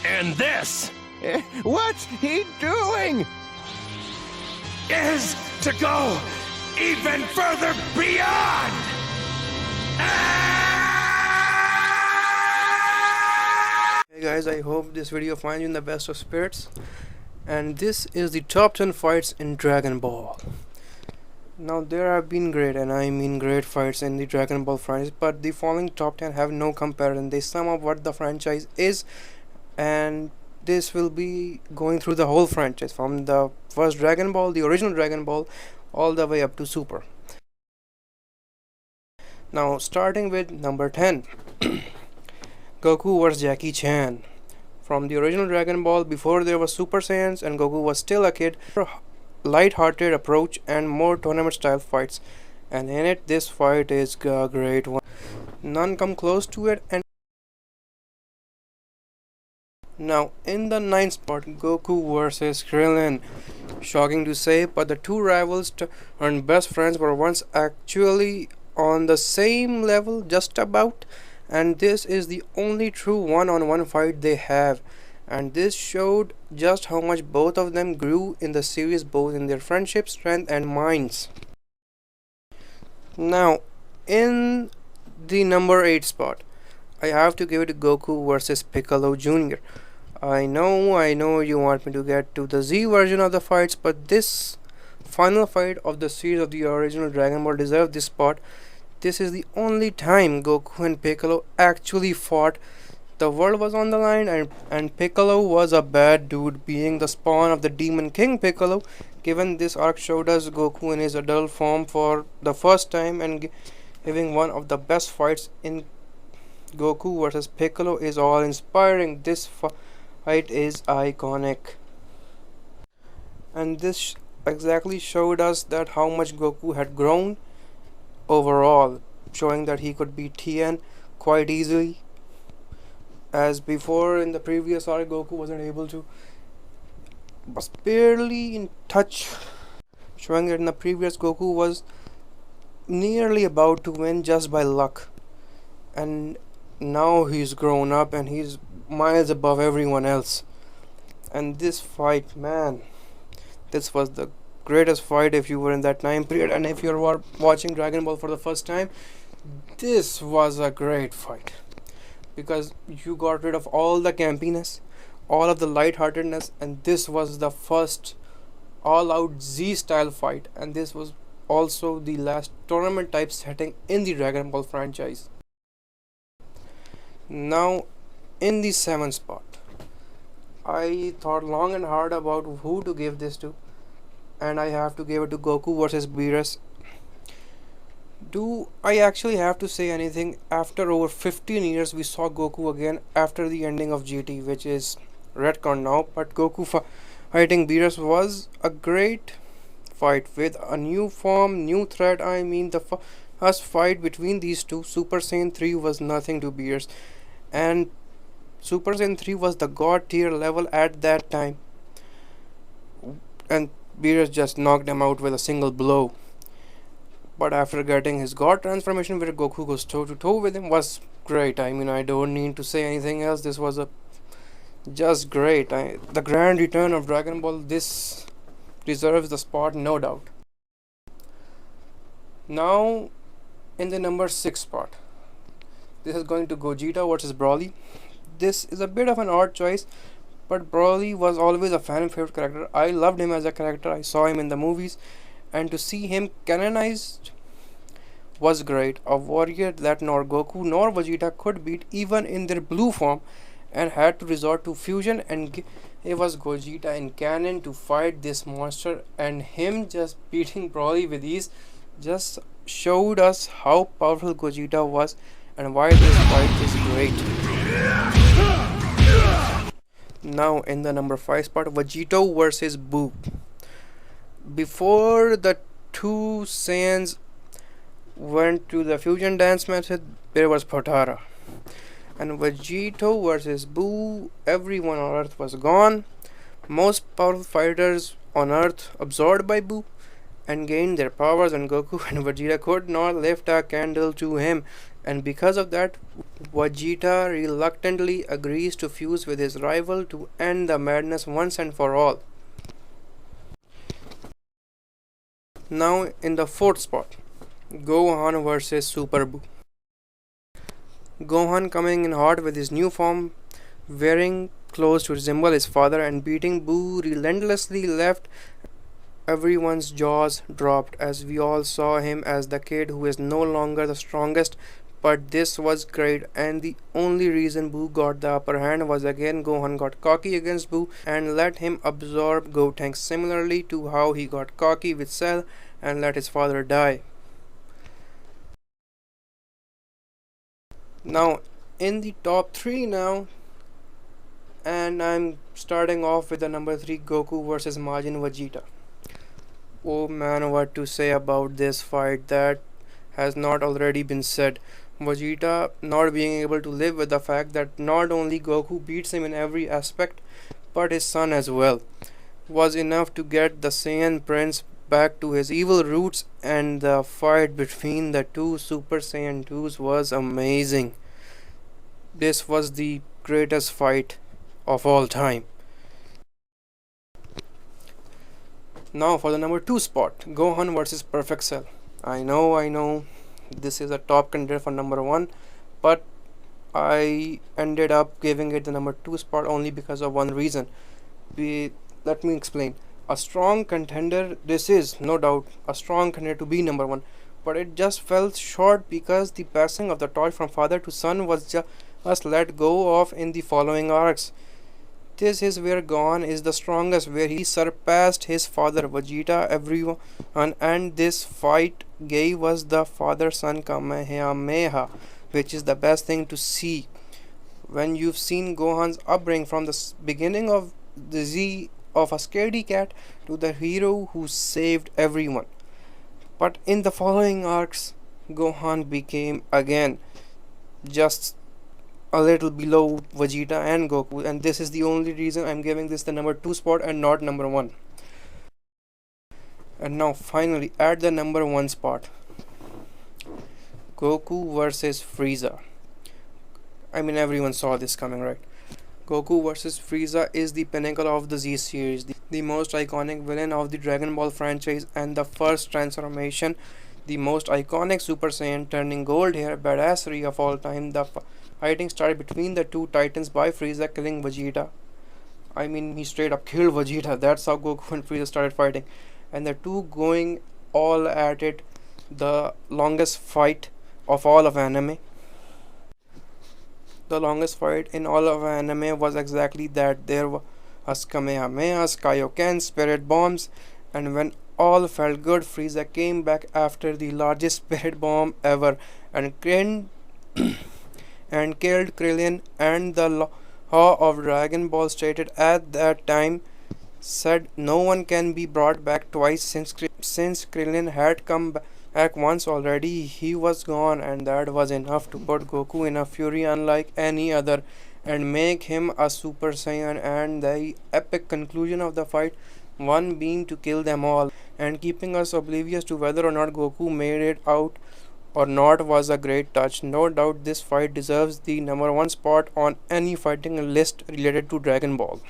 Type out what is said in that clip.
And this What's he doing? is to go even further beyond! Hey guys, I hope this video finds you in the best of spirits. And this is the top 10 fights in Dragon Ball. Now there have been great, and I mean great fights in the Dragon Ball franchise, but the following top 10 have no comparison. They sum up what the franchise is, and this will be going through the whole franchise from the first Dragon Ball, the original Dragon Ball, all the way up to Super. Now starting with number 10. Goku vs Jackie Chan. From the original Dragon Ball, before there was Super Saiyans and Goku was still a kid, light-hearted approach and more tournament style fights, and in it this fight is a great one. None come close to it. And now in the 9th spot, Goku vs Krillin. Shocking to say, but the two rivals and best friends were once actually on the same level, just about, and this is the only true one-on-one fight they have, and this showed just how much both of them grew in the series, both in their friendship, strength and minds. Now in the number 8 spot, I have to give it to Goku vs Piccolo Jr. I know you want me to get to the Z version of the fights, but this final fight of the series of the original Dragon Ball deserves this spot. This is the only time Goku and Piccolo actually fought. The world was on the line, and Piccolo was a bad dude, being the spawn of the Demon King Piccolo. Given this arc showed us Goku in his adult form for the first time, and giving one of the best fights in Goku vs Piccolo is all inspiring. This fight is iconic, and this exactly showed us that how much Goku had grown overall, showing that he could beat Tien quite easily, as before in the previous arc Goku wasn't able to, was barely in touch, showing that in the previous Goku was nearly about to win just by luck, and now he's grown up and he's miles above everyone else. And this fight, man, this was the greatest fight if you were in that time period, and if you're watching Dragon Ball for the first time, this was a great fight, because you got rid of all the campiness, all of the lightheartedness, and this was the first all-out Z style fight, and this was also the last tournament type setting in the Dragon Ball franchise. Now in the 7th spot, I thought long and hard about who to give this to, and I have to give it to Goku vs Beerus. Do I actually have to say anything? After over 15 years we saw Goku again after the ending of GT, which is retcon now, but Goku fighting Beerus was a great fight with a new form, new threat. I mean, the first fight between these two, Super Saiyan 3 was nothing to Beerus, and Super Saiyan 3 was the god tier level at that time, and Beerus just knocked him out with a single blow. But after getting his god transformation, where Goku goes toe to toe with him, was great. I mean, I don't need to say anything else. This was just great. The grand return of Dragon Ball. This deserves the spot, no doubt. Now in the number 6 spot, this is going to Gogeta versus Broly. This is a bit of an odd choice, but Broly was always a fan favorite character. I loved him as a character. I saw him in the movies, and to see him canonized was great. A warrior that nor Goku nor Vegeta could beat, even in their blue form, and had to resort to fusion, and it was Gogeta in canon to fight this monster, and him just beating Broly with ease just showed us how powerful Gogeta was and why this fight is great. Now in the number 5 spot, Vegito versus Boo. Before the two Saiyans went to the fusion dance method, there was Potara, and Vegito versus Boo. Everyone on Earth was gone. Most powerful fighters on Earth absorbed by Boo and gained their powers, and Goku and Vegeta could not lift a candle to him. and because of that, Vegeta reluctantly agrees to fuse with his rival to end the madness once and for all. Now, in the fourth spot, Gohan vs Super Buu. Gohan coming in hot with his new form, wearing clothes to resemble his father, and beating Buu relentlessly left everyone's jaws dropped as we all saw him as the kid who is no longer the strongest. But this was great, and the only reason Boo got the upper hand was again Gohan got cocky against Boo and let him absorb Gotenks, similarly to how he got cocky with Cell and let his father die. Now, in the top 3 now, and I'm starting off with the number 3, Goku versus Majin Vegeta. Oh man, what to say about this fight that has not already been said. Vegeta not being able to live with the fact that not only Goku beats him in every aspect, but his son as well, was enough to get the Saiyan Prince back to his evil roots, and the fight between the two Super Saiyan 2s was amazing. This was the greatest fight of all time. Now for the number 2 spot, Gohan versus Perfect Cell. I know, this is a top contender for number 1, but I ended up giving it the number 2 spot only because of one reason. Let me explain. A strong contender, this is no doubt a strong contender to be number 1, but it just fell short because the passing of the torch from father to son was just let go of in the following arcs. This is where Gohan is the strongest, where he surpassed his father Vegeta, everyone, and this fight gave us the father-son Kamehameha, which is the best thing to see. When you've seen Gohan's upbringing from the beginning of the Z of a scaredy cat to the hero who saved everyone. But in the following arcs, Gohan became again just a little below Vegeta and Goku, and this is the only reason I'm giving this the number 2 spot and not number 1. And now finally at the number 1 spot, Goku versus Frieza. I mean, everyone saw this coming, right? Goku versus Frieza is the pinnacle of the Z series, the most iconic villain of the Dragon Ball franchise, and the first transformation, the most iconic Super Saiyan turning gold hair badassery of all time. The fighting started between the two titans by Frieza killing Vegeta. I mean, he straight up killed Vegeta. That's how Goku and Frieza started fighting, and the two going all at it. The longest fight of all of anime. The longest fight in all of anime was exactly that. There was Kamehamehas, Kaioken, spirit bombs, and when all felt good, Frieza came back after the largest spirit bomb ever and and killed Krillin, and the law of Dragon Ball stated at that time said no one can be brought back twice. Since Krillin had come back once already, he was gone, and that was enough to put Goku in a fury unlike any other and make him a Super Saiyan. And the epic conclusion of the fight, one beam to kill them all, and keeping us oblivious to whether or not Goku made it out or not, was a great touch. No doubt this fight deserves the number 1 spot on any fighting list related to Dragon Ball.